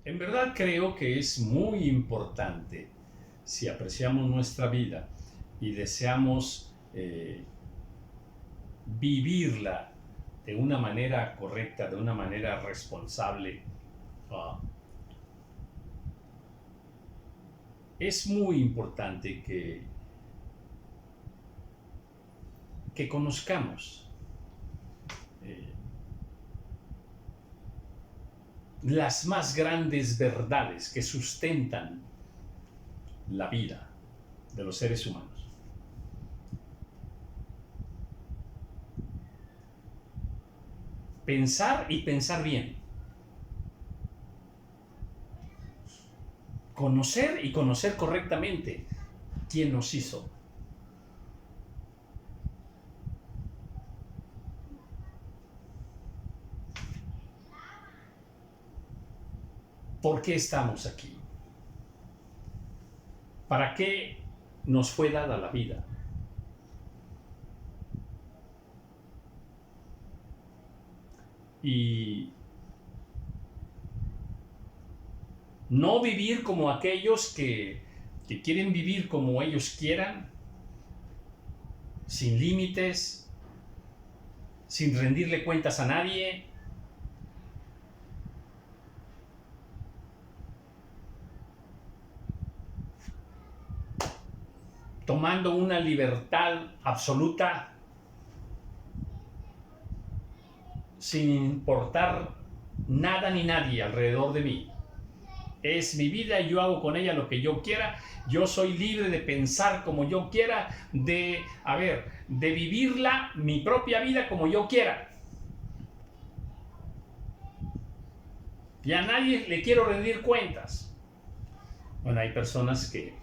En verdad creo que es muy importante, si apreciamos nuestra vida y deseamos vivirla de una manera correcta, de una manera responsable, uh, es muy importante que conozcamos eh, las más grandes verdades que sustentan la vida de los seres humanos. Pensar y pensar bien. Conocer y conocer correctamente quién nos hizo. ¿Por qué estamos aquí? ¿Para qué nos fue dada la vida? Y no vivir como aquellos que quieren vivir como ellos quieran, sin límites, sin rendirle cuentas a nadie. Tomando una libertad absoluta, sin importar nada ni nadie alrededor de mí. Es mi vida y yo hago con ella lo que yo quiera. Yo soy libre de pensar como yo quiera, de vivirla, mi propia vida como yo quiera. Y a nadie le quiero rendir cuentas. Bueno, hay personas que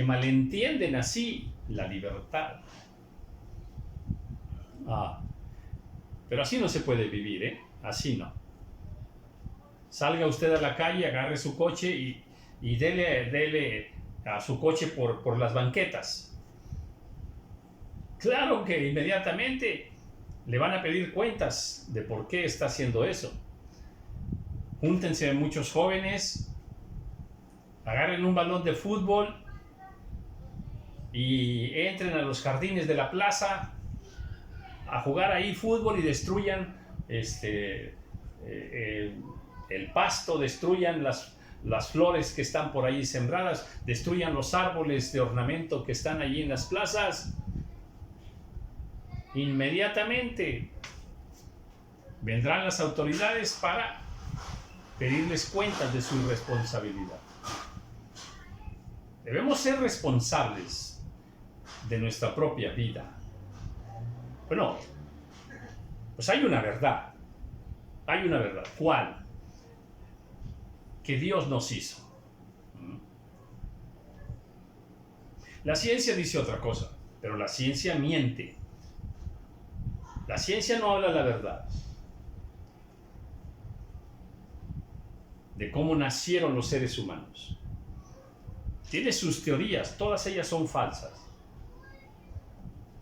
malentienden así la libertad. Pero así no se puede vivir, ¿eh? Así no. Salga usted a la calle, agarre su coche y dele a su coche por las banquetas. Claro que inmediatamente le van a pedir cuentas de por qué está haciendo eso. Júntense muchos jóvenes, agarren un balón de fútbol y entren a los jardines de la plaza a jugar ahí fútbol y destruyan el pasto, destruyan las flores que están por ahí sembradas, destruyan los árboles de ornamento que están allí en las plazas. Inmediatamente vendrán las autoridades para pedirles cuentas de su irresponsabilidad. Debemos ser responsables de nuestra propia vida. Bueno, pues hay una verdad. Hay una verdad. ¿Cuál? Que Dios nos hizo. La ciencia dice otra cosa, pero la ciencia miente. La ciencia no habla la verdad de cómo nacieron los seres humanos. Tiene sus teorías, todas ellas son falsas.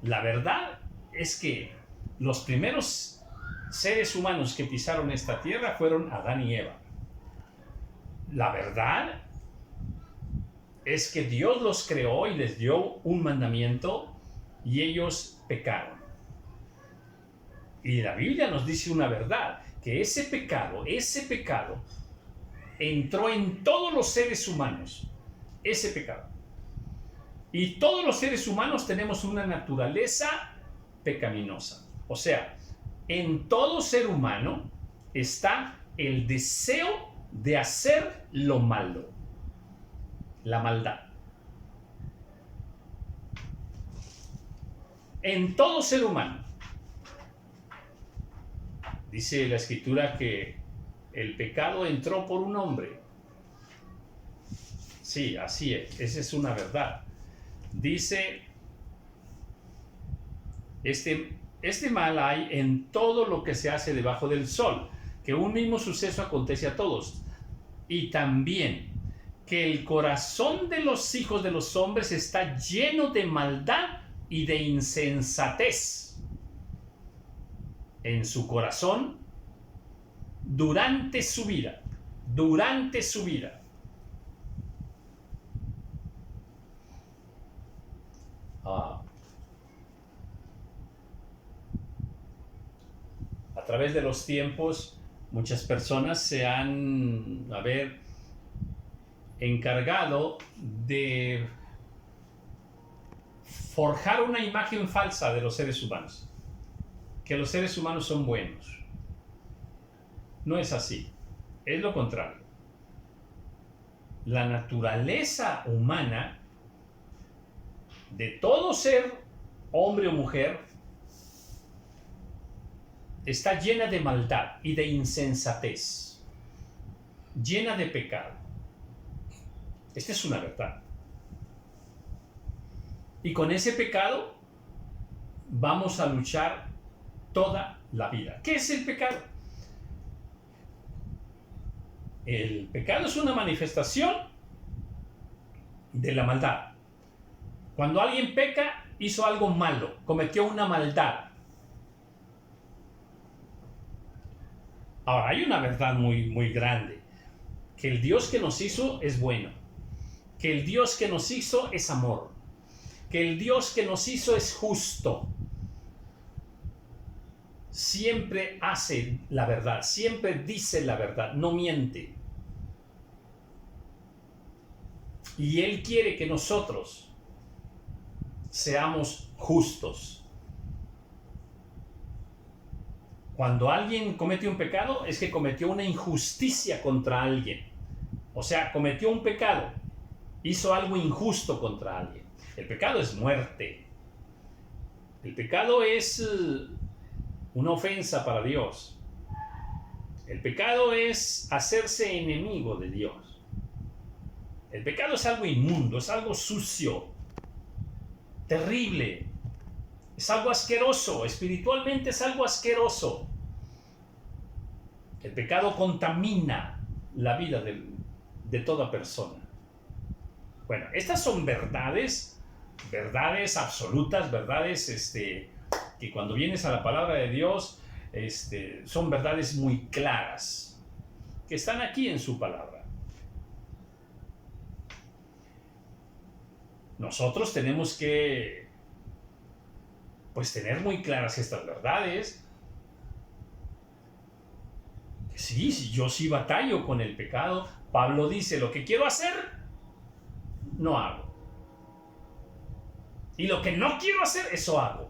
La verdad es que los primeros seres humanos que pisaron esta tierra fueron Adán y Eva. La verdad es que Dios los creó y les dio un mandamiento y ellos pecaron. Y la Biblia nos dice una verdad, que ese pecado entró en todos los seres humanos. Ese pecado. Y todos los seres humanos tenemos una naturaleza pecaminosa. O sea, en todo ser humano está el deseo de hacer lo malo, la maldad. En todo ser humano. Dice la Escritura que el pecado entró por un hombre. Sí, así es, esa es una verdad. Dice, este mal hay en todo lo que se hace debajo del sol, que un mismo suceso acontece a todos. Y también que el corazón de los hijos de los hombres está lleno de maldad y de insensatez en su corazón durante su vida. durante su vida. A través de los tiempos, muchas personas se han, encargado de forjar una imagen falsa de los seres humanos, que los seres humanos son buenos. No es así, es lo contrario. La naturaleza humana de todo ser, hombre o mujer, está llena de maldad y de insensatez, llena de pecado. Esta es una verdad. Y con ese pecado vamos a luchar toda la vida. ¿Qué es el pecado? El pecado es una manifestación de la maldad. Cuando alguien peca, hizo algo malo, cometió una maldad. Ahora, hay una verdad muy, muy grande, que el Dios que nos hizo es bueno, que el Dios que nos hizo es amor, que el Dios que nos hizo es justo. Siempre hace la verdad, siempre dice la verdad, no miente. Y Él quiere que nosotros seamos justos. Cuando alguien comete un pecado, es que cometió una injusticia contra alguien. O sea, cometió un pecado, hizo algo injusto contra alguien. El pecado es muerte. El pecado es una ofensa para Dios. El pecado es hacerse enemigo de Dios. El pecado es algo inmundo, es algo sucio, terrible. Es algo asqueroso, espiritualmente es algo asqueroso. El pecado contamina la vida de toda persona. Bueno, estas son verdades absolutas, verdades que cuando vienes a la palabra de Dios, son verdades muy claras, que están aquí en su palabra. Nosotros tenemos que tener muy claras estas verdades. Sí, yo sí batallo con el pecado. Pablo dice, lo que quiero hacer, no hago. Y lo que no quiero hacer, eso hago.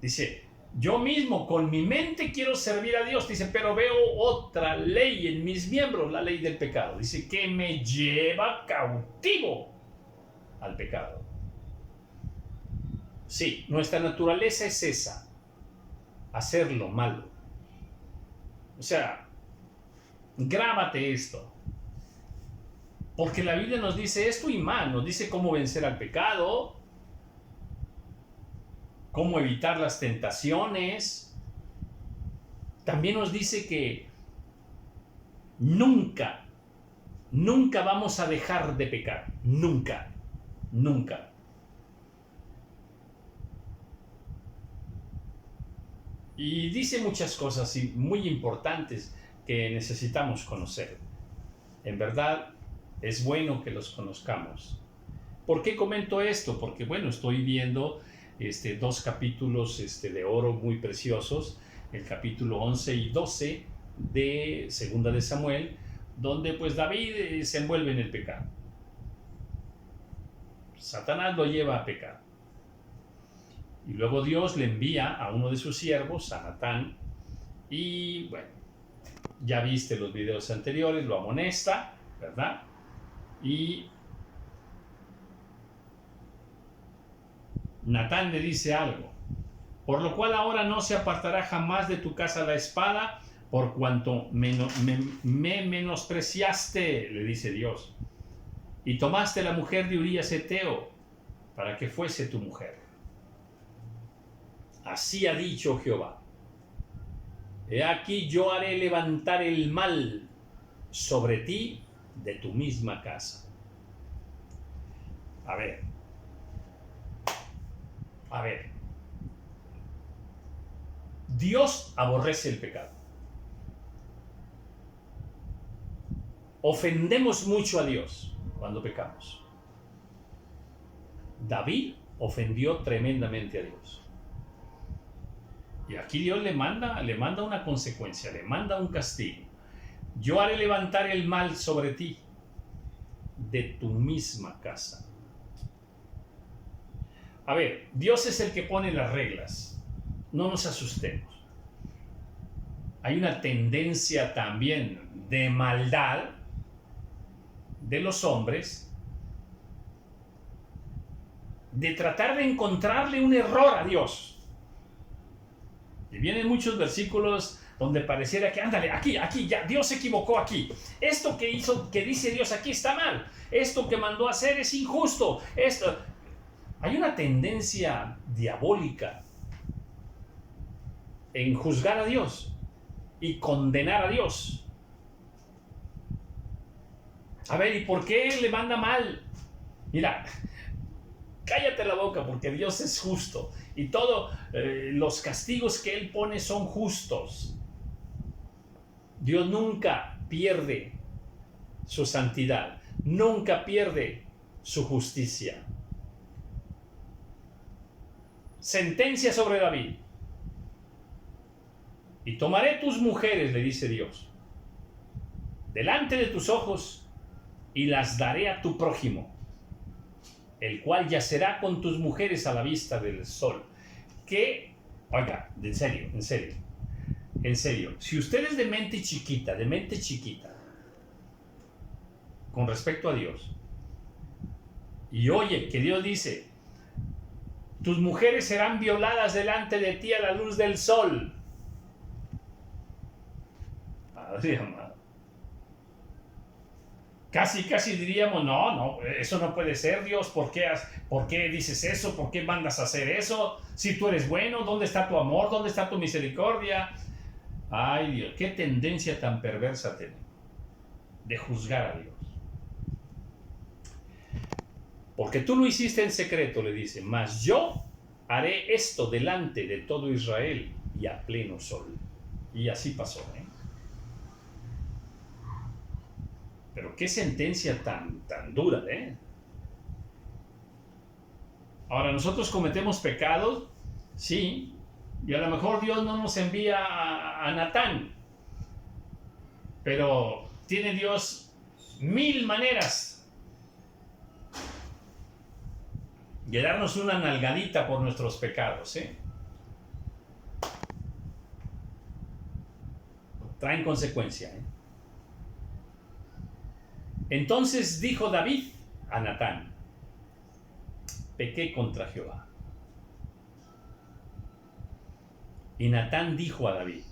Dice, yo mismo con mi mente quiero servir a Dios. Dice, pero veo otra ley en mis miembros, la ley del pecado. Dice, que me lleva cautivo al pecado. Sí, nuestra naturaleza es esa, hacer lo malo. O sea, grábate esto. Porque la Biblia nos dice esto y más, nos dice cómo vencer al pecado, cómo evitar las tentaciones. También nos dice que nunca vamos a dejar de pecar. Nunca. Y dice muchas cosas muy importantes que necesitamos conocer. En verdad, es bueno que los conozcamos. ¿Por qué comento esto? Porque, estoy viendo dos capítulos de oro muy preciosos, el capítulo 11 y 12 de Segunda de Samuel, donde David se envuelve en el pecado. Satanás lo lleva a pecar. Y luego Dios le envía a uno de sus siervos, a Natán, y ya viste los videos anteriores, lo amonesta, ¿verdad? Y Natán le dice algo, por lo cual ahora no se apartará jamás de tu casa la espada, por cuanto me menospreciaste, le dice Dios, y tomaste la mujer de Urías Heteo para que fuese tu mujer. Así ha dicho Jehová. He aquí yo haré levantar el mal sobre ti de tu misma casa. A ver. Dios aborrece el pecado. ofendemos mucho a Dios cuando pecamos. David ofendió tremendamente a Dios. Y aquí Dios le manda una consecuencia, le manda un castigo. Yo haré levantar el mal sobre ti de tu misma casa. A ver, Dios es el que pone las reglas. No nos asustemos. Hay una tendencia también de maldad de los hombres de tratar de encontrarle un error a Dios. Y vienen muchos versículos donde pareciera que, ándale, aquí, ya, Dios se equivocó aquí. Esto que hizo, que dice Dios aquí está mal. Esto que mandó a hacer es injusto. Hay una tendencia diabólica en juzgar a Dios y condenar a Dios. A ver, ¿y por qué le manda mal? Mira, cállate la boca, porque Dios es justo y todos los castigos que Él pone son justos. Dios nunca pierde su santidad, nunca pierde su justicia. Sentencia sobre David. Y tomaré tus mujeres, le dice Dios, delante de tus ojos y las daré a tu prójimo, el cual yacerá con tus mujeres a la vista del sol. Que, oiga, en serio, si usted es de mente chiquita, con respecto a Dios, y oye que Dios dice, tus mujeres serán violadas delante de ti a la luz del sol. Madre amada. Casi diríamos, no, eso no puede ser, Dios. ¿Por qué dices eso? ¿Por qué mandas a hacer eso? Si tú eres bueno, ¿dónde está tu amor? ¿Dónde está tu misericordia? Ay, Dios, qué tendencia tan perversa tenemos de juzgar a Dios. Porque tú lo hiciste en secreto, le dice, mas yo haré esto delante de todo Israel y a pleno sol. Y así pasó, ¿eh? Pero qué sentencia tan dura, ¿eh? Ahora, nosotros cometemos pecados, sí, y a lo mejor Dios no nos envía a Natán, pero tiene Dios 1000 maneras de darnos una nalgadita por nuestros pecados, ¿eh? Traen consecuencia, ¿eh? Entonces dijo David a Natán, pequé contra Jehová. Y Natán dijo a David,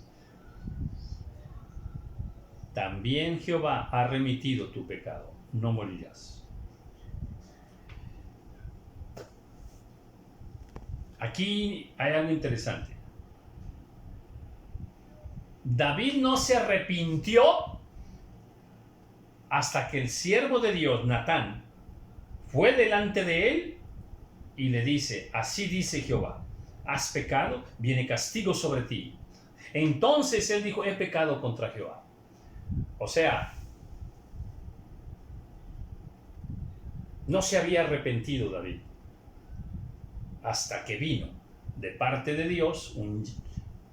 también Jehová ha remitido tu pecado, no morirás. Aquí hay algo interesante. David no se arrepintió hasta que el siervo de Dios, Natán, fue delante de él y le dice, así dice Jehová, has pecado, viene castigo sobre ti. Entonces él dijo, he pecado contra Jehová. O sea, no se había arrepentido David hasta que vino de parte de Dios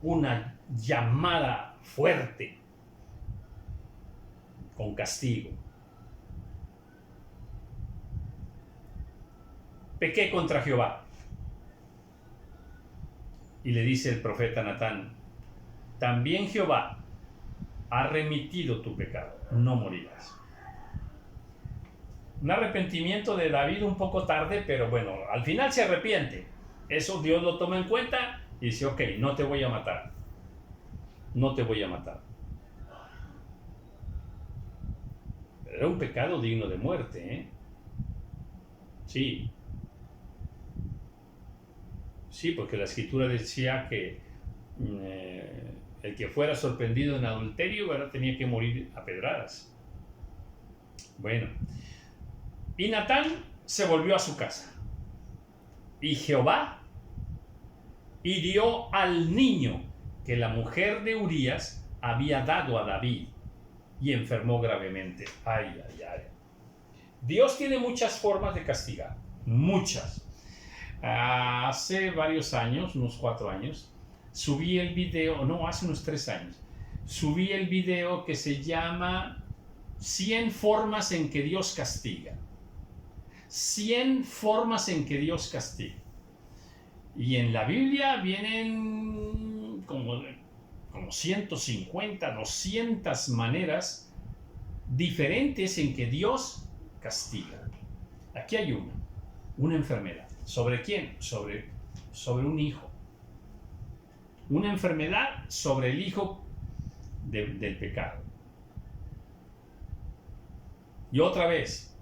una llamada fuerte con castigo. Pequé contra Jehová. Y le dice el profeta Natán, también Jehová ha remitido tu pecado, no morirás. Un arrepentimiento de David un poco tarde, pero bueno, al final se arrepiente. Eso Dios lo toma en cuenta y dice, ok, no te voy a matar. No te voy a matar. Pero era un pecado digno de muerte, ¿eh? Sí. Sí, porque la escritura decía que el que fuera sorprendido en adulterio, ¿verdad?, tenía que morir a pedradas. Bueno, y Natán se volvió a su casa. Y Jehová hirió al niño que la mujer de Urías había dado a David. y enfermó gravemente. Ay, ay, ay. Dios tiene muchas formas de castigar, muchas. Hace varios años, unos 4 años, subí el video, no, hace unos 3 años, subí el video que se llama 100 formas en que Dios castiga. 100 formas en que Dios castiga. Y en la Biblia vienen como 150, 200 maneras diferentes en que Dios castiga. Aquí hay una enfermedad. ¿Sobre quién? Sobre un hijo. Una enfermedad sobre el hijo del pecado. Y otra vez,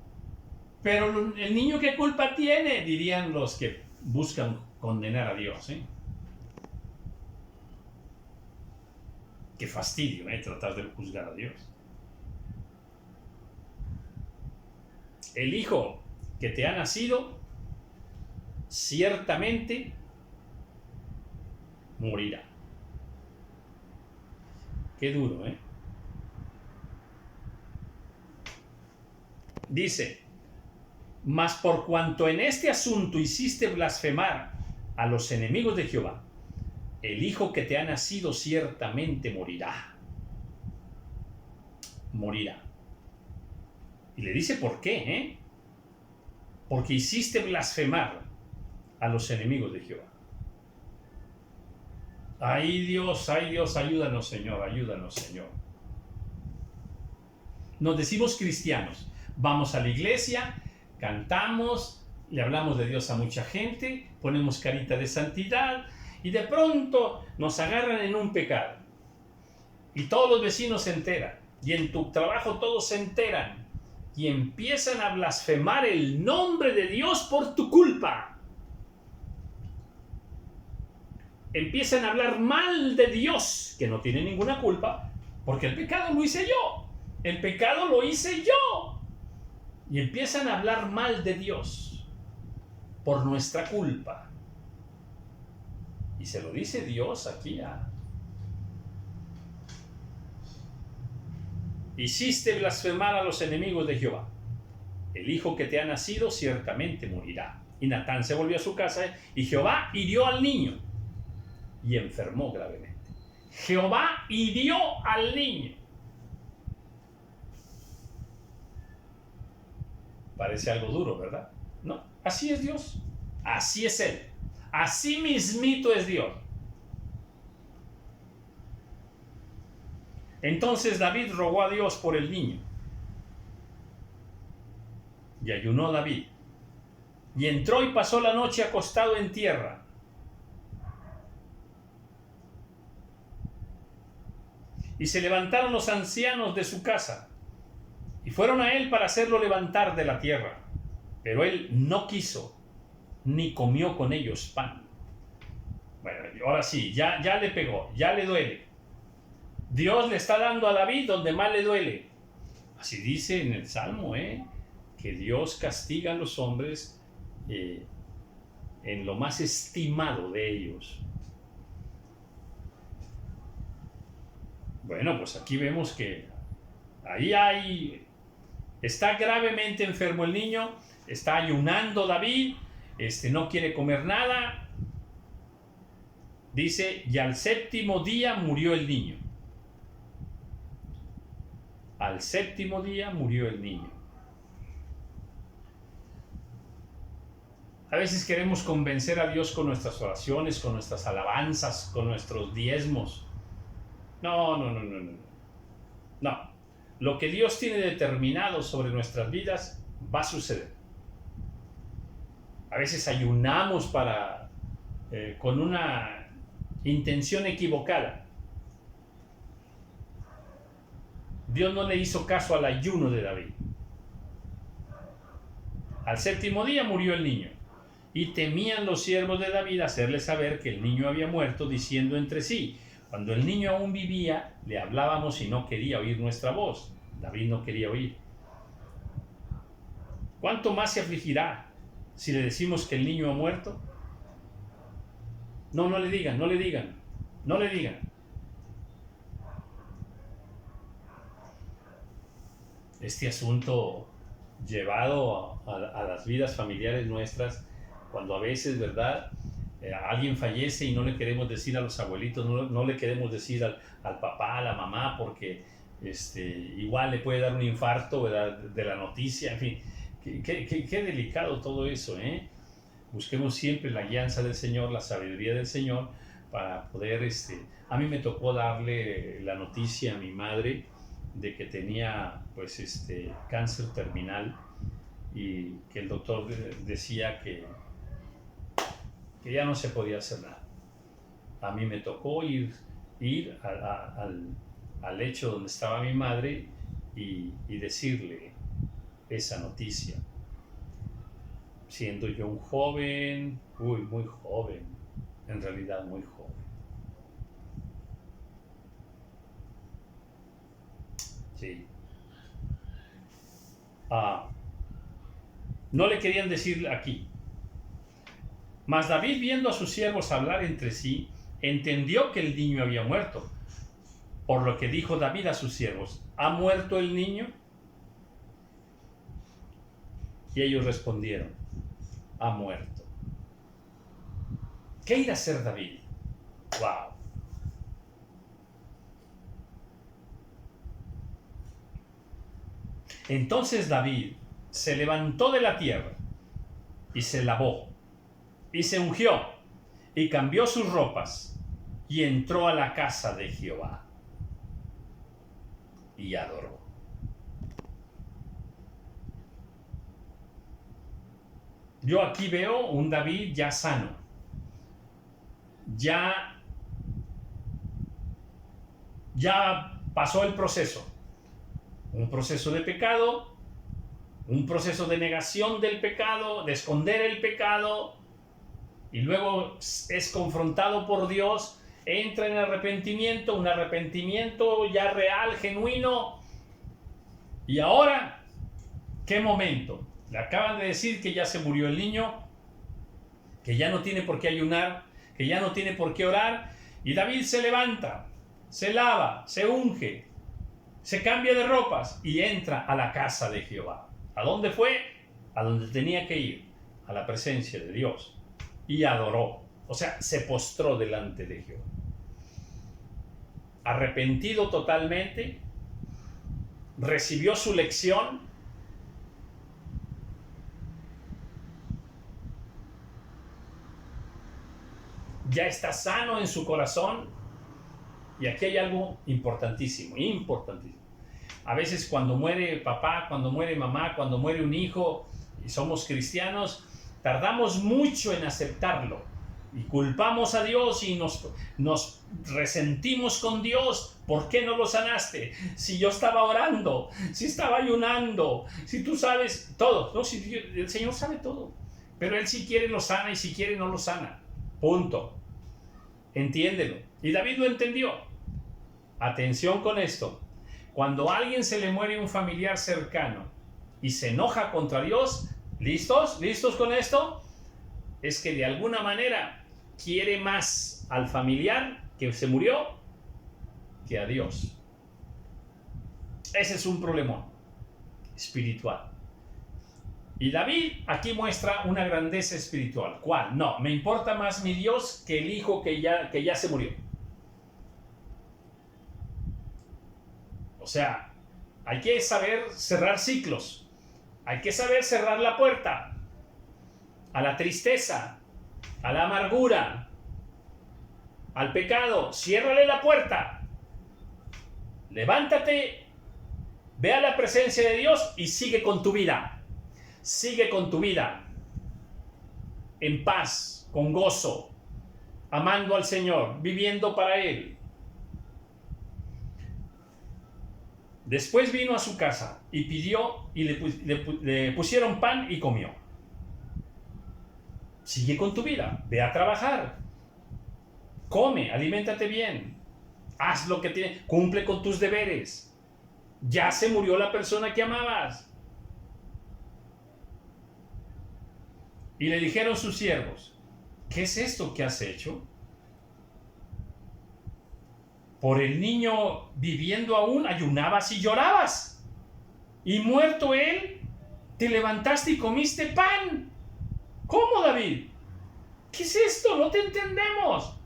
pero el niño, ¿qué culpa tiene? Dirían los que buscan condenar a Dios. Qué fastidio, tratar de juzgar a Dios. El hijo que te ha nacido ciertamente morirá. Qué duro, Dice, mas por cuanto en este asunto hiciste blasfemar a los enemigos de Jehová, el hijo que te ha nacido ciertamente morirá. Morirá. Y le dice por qué, porque hiciste blasfemar a los enemigos de Jehová. Ay Dios, ayúdanos Señor, ayúdanos Señor. Nos decimos cristianos, vamos a la iglesia, cantamos, le hablamos de Dios a mucha gente, ponemos carita de santidad y de pronto nos agarran en un pecado. Y todos los vecinos se enteran, y en tu trabajo todos se enteran, y empiezan a blasfemar el nombre de Dios por tu culpa. Empiezan a hablar mal de Dios, que no tiene ninguna culpa, porque el pecado lo hice yo. El pecado lo hice yo. Y empiezan a hablar mal de Dios por nuestra culpa. Y se lo dice Dios aquí Hiciste blasfemar a los enemigos de Jehová. El hijo que te ha nacido ciertamente morirá. Y Natán se volvió a su casa y Jehová hirió al niño y enfermó gravemente. Jehová hirió al niño. Parece algo duro, ¿verdad? No, así es Dios. Así es Él. Así mismito es Dios. Entonces David rogó a Dios por el niño. Y ayunó David. Y entró y pasó la noche acostado en tierra. Y se levantaron los ancianos de su casa y fueron a él para hacerlo levantar de la tierra. Pero él no quiso, ni comió con ellos pan. Bueno, ahora sí, ya le pegó, ya le duele. Dios le está dando a David donde más le duele. Así dice en el Salmo, que Dios castiga a los hombres en lo más estimado de ellos. Bueno, pues aquí vemos que está gravemente enfermo el niño, está ayunando David, no quiere comer nada. Dice, y al 7º día murió el niño. Al 7º día murió el niño. A veces queremos convencer a Dios con nuestras oraciones, con nuestras alabanzas, con nuestros diezmos. No. No. Lo que Dios tiene determinado sobre nuestras vidas va a suceder. A veces ayunamos con una intención equivocada. Dios no le hizo caso al ayuno de David. Al 7º día murió el niño. Y temían los siervos de David hacerle saber que el niño había muerto, diciendo entre sí: cuando el niño aún vivía, le hablábamos y no quería oír nuestra voz. David no quería oír. ¿Cuánto más se afligirá si le decimos que el niño ha muerto? No le digan. este asunto llevado a las vidas familiares nuestras, cuando a veces, ¿verdad? Alguien fallece y no le queremos decir a los abuelitos, no le queremos decir al papá, a la mamá, porque igual le puede dar un infarto, ¿verdad? De la noticia, en fin, qué delicado todo eso, ¿eh? Busquemos siempre la guianza del Señor, la sabiduría del Señor, para poder, a mí me tocó darle la noticia a mi madre de que tenía, pues, cáncer terminal, y que el doctor decía que ya no se podía hacer nada. A mí me tocó ir al lecho donde estaba mi madre y decirle esa noticia. Siendo yo un joven, muy joven, en realidad muy joven. Sí. No le querían decir aquí. Mas David, viendo a sus siervos hablar entre sí, entendió que el niño había muerto. Por lo que dijo David a sus siervos: ¿ha muerto el niño? Y ellos respondieron: ha muerto. ¿Qué irá a hacer David? ¡Wow! Entonces David se levantó de la tierra y se lavó y se ungió y cambió sus ropas y entró a la casa de Jehová y adoró. Yo aquí veo un David ya sano, ya pasó el proceso, un proceso de pecado, un proceso de negación del pecado, de esconder el pecado, y luego es confrontado por Dios, entra en arrepentimiento, un arrepentimiento ya real, genuino. Y ahora, ¿qué momento? Le acaban de decir que ya se murió el niño, que ya no tiene por qué ayunar, que ya no tiene por qué orar, y David se levanta, se lava, se unge, se cambia de ropas y entra a la casa de Jehová. ¿A dónde fue? A donde tenía que ir, a la presencia de Dios, y adoró, o sea, se postró delante de Jehová. Arrepentido totalmente, recibió su lección, ya está sano en su corazón. Y aquí hay algo importantísimo, importantísimo. A veces cuando muere papá, cuando muere mamá, cuando muere un hijo y somos cristianos, tardamos mucho en aceptarlo y culpamos a Dios y nos resentimos con Dios. ¿Por qué no lo sanaste? Si yo estaba orando, si estaba ayunando, si tú sabes todo, ¿no? Si el Señor sabe todo, pero Él si quiere lo sana y si quiere no lo sana. Punto. Entiéndelo. Y David lo entendió. Atención con esto. Cuando a alguien se le muere un familiar cercano y se enoja contra Dios, ¿listos? ¿Listos con esto? Es que de alguna manera quiere más al familiar que se murió que a Dios. Ese es un problemón espiritual. Y David aquí muestra una grandeza espiritual. ¿Cuál? No, me importa más mi Dios que el hijo que ya se murió. O sea, hay que saber cerrar ciclos. Hay que saber cerrar la puerta a la tristeza, a la amargura, al pecado. Ciérrale la puerta. Levántate, ve a la presencia de Dios y sigue con tu vida. Sigue con tu vida en paz, con gozo, amando al Señor, viviendo para Él. Después vino a su casa y pidió y le pusieron pan y comió. Sigue con tu vida, ve a trabajar, come, aliméntate bien, haz lo que tienes, cumple con tus deberes. Ya se murió la persona que amabas. Y le dijeron sus siervos: ¿qué es esto que has hecho? Por el niño viviendo aún ayunabas y llorabas. Y muerto él, te levantaste y comiste pan. ¿Cómo, David? ¿Qué es esto? No te entendemos.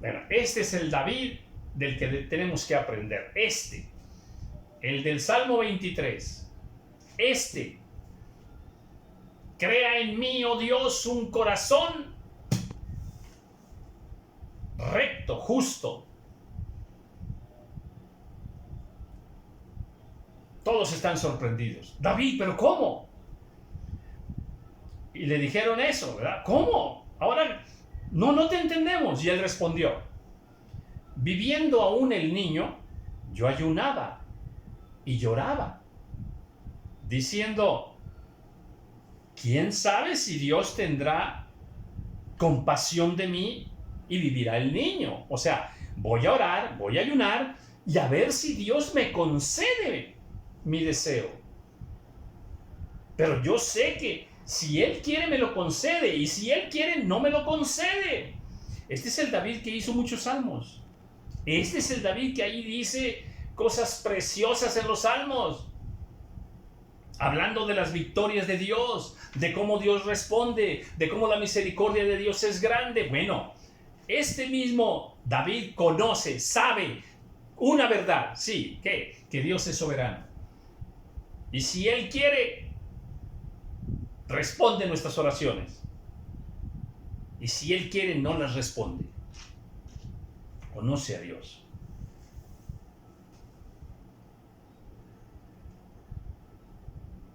Bueno, este es el David del que tenemos que aprender. El del Salmo 23. Crea en mí, oh Dios, un corazón recto, justo. Todos están sorprendidos. David, ¿pero cómo? Y le dijeron eso, ¿verdad? ¿Cómo? Ahora, no te entendemos. Y él respondió, viviendo aún el niño, yo ayunaba y lloraba, diciendo, ¿quién sabe si Dios tendrá compasión de mí y vivirá el niño? O sea, voy a orar, voy a ayunar y a ver si Dios me concede mi deseo. Pero yo sé que si Él quiere me lo concede, y si Él quiere no me lo concede. Este es el David que hizo muchos salmos. Este es el David que ahí dice cosas preciosas en los salmos, hablando de las victorias de Dios, de cómo Dios responde, de cómo la misericordia de Dios es grande. Bueno, este mismo David conoce, sabe una verdad, sí, que Dios es soberano. Y si Él quiere, responde nuestras oraciones. Y si Él quiere, no las responde. Conoce a Dios.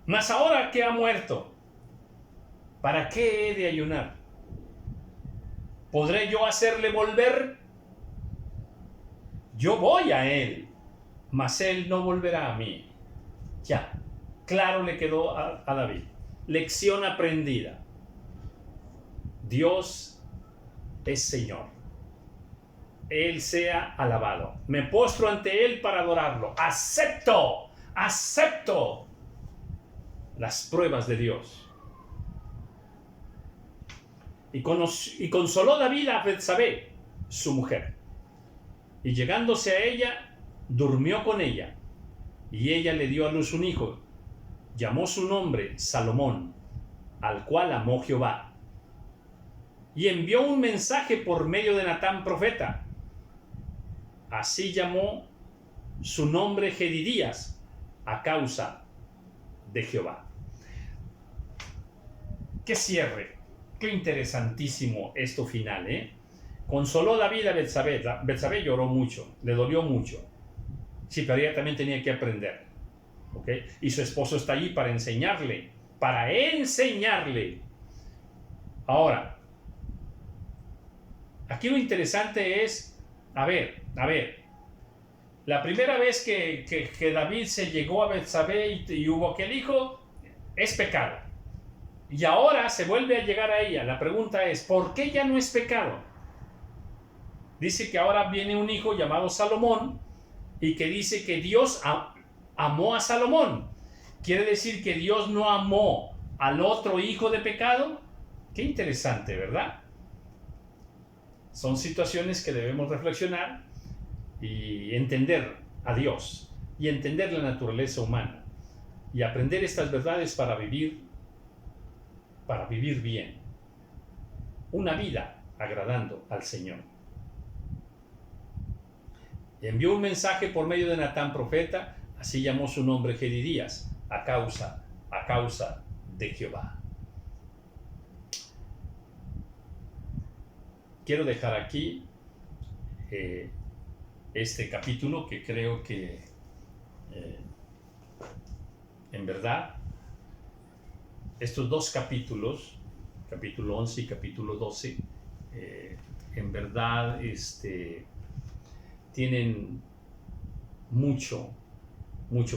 Mas ahora que ha muerto, ¿para qué he de ayunar? ¿Podré yo hacerle volver? Yo voy a Él, mas Él no volverá a mí. Ya, claro le quedó a David. Lección aprendida. Dios es Señor. Él sea alabado. Me postro ante Él para adorarlo. Acepto las pruebas de Dios. Y consoló David a Betsabé, su mujer. Y llegándose a ella, durmió con ella. Y ella le dio a luz un hijo. Llamó su nombre Salomón, al cual amó Jehová. Y envió un mensaje por medio de Natán profeta. Así llamó su nombre Jedidías, a causa de Jehová. Qué cierre, qué interesantísimo esto final, ¿eh? Consoló David a Betsabé. Betsabé lloró mucho, le dolió mucho. Sí, pero ella también tenía que aprender, ¿ok? Y su esposo está allí para enseñarle, Ahora, aquí lo interesante es, a ver, la primera vez que David se llegó a Betsabé y hubo aquel hijo, es pecado. Y ahora se vuelve a llegar a ella. La pregunta es, ¿por qué ya no es pecado? Dice que ahora viene un hijo llamado Salomón y que dice que Dios amó a Salomón. ¿Quiere decir que Dios no amó al otro hijo de pecado? Qué interesante, ¿verdad? Son situaciones que debemos reflexionar y entender a Dios y entender la naturaleza humana y aprender estas verdades para vivir bien, una vida agradando al Señor. Y envió un mensaje por medio de Natán profeta, así llamó su nombre Jedidías, a causa de Jehová. Quiero dejar aquí este capítulo que creo que en verdad estos dos capítulos, capítulo 11 y capítulo 12, en verdad tienen mucho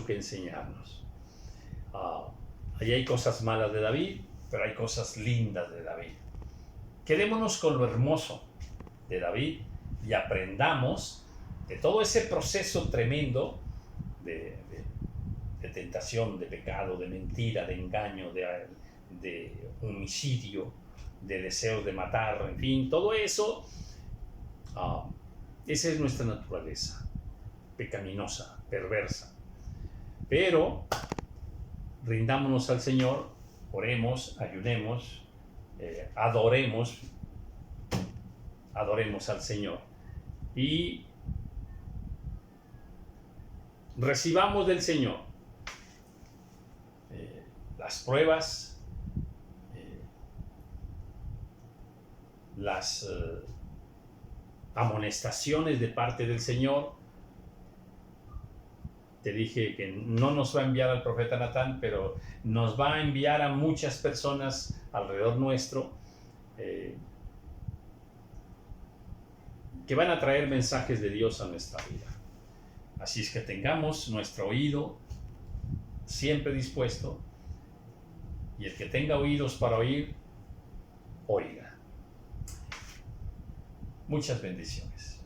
que enseñarnos. Allí hay cosas malas de David, pero hay cosas lindas de David. Quedémonos con lo hermoso de David y aprendamos de todo ese proceso tremendo de tentación, de pecado, de mentira, de engaño, de homicidio, de deseos de matar, en fin, todo eso. Esa es nuestra naturaleza, pecaminosa, perversa. Pero rindámonos al Señor, oremos, ayunemos, adoremos al Señor y recibamos del Señor las pruebas, las amonestaciones de parte del Señor. Te dije que no nos va a enviar al profeta Natán, pero nos va a enviar a muchas personas alrededor nuestro que van a traer mensajes de Dios a nuestra vida. Así es que tengamos nuestro oído siempre dispuesto, y el que tenga oídos para oír, oiga. Muchas bendiciones.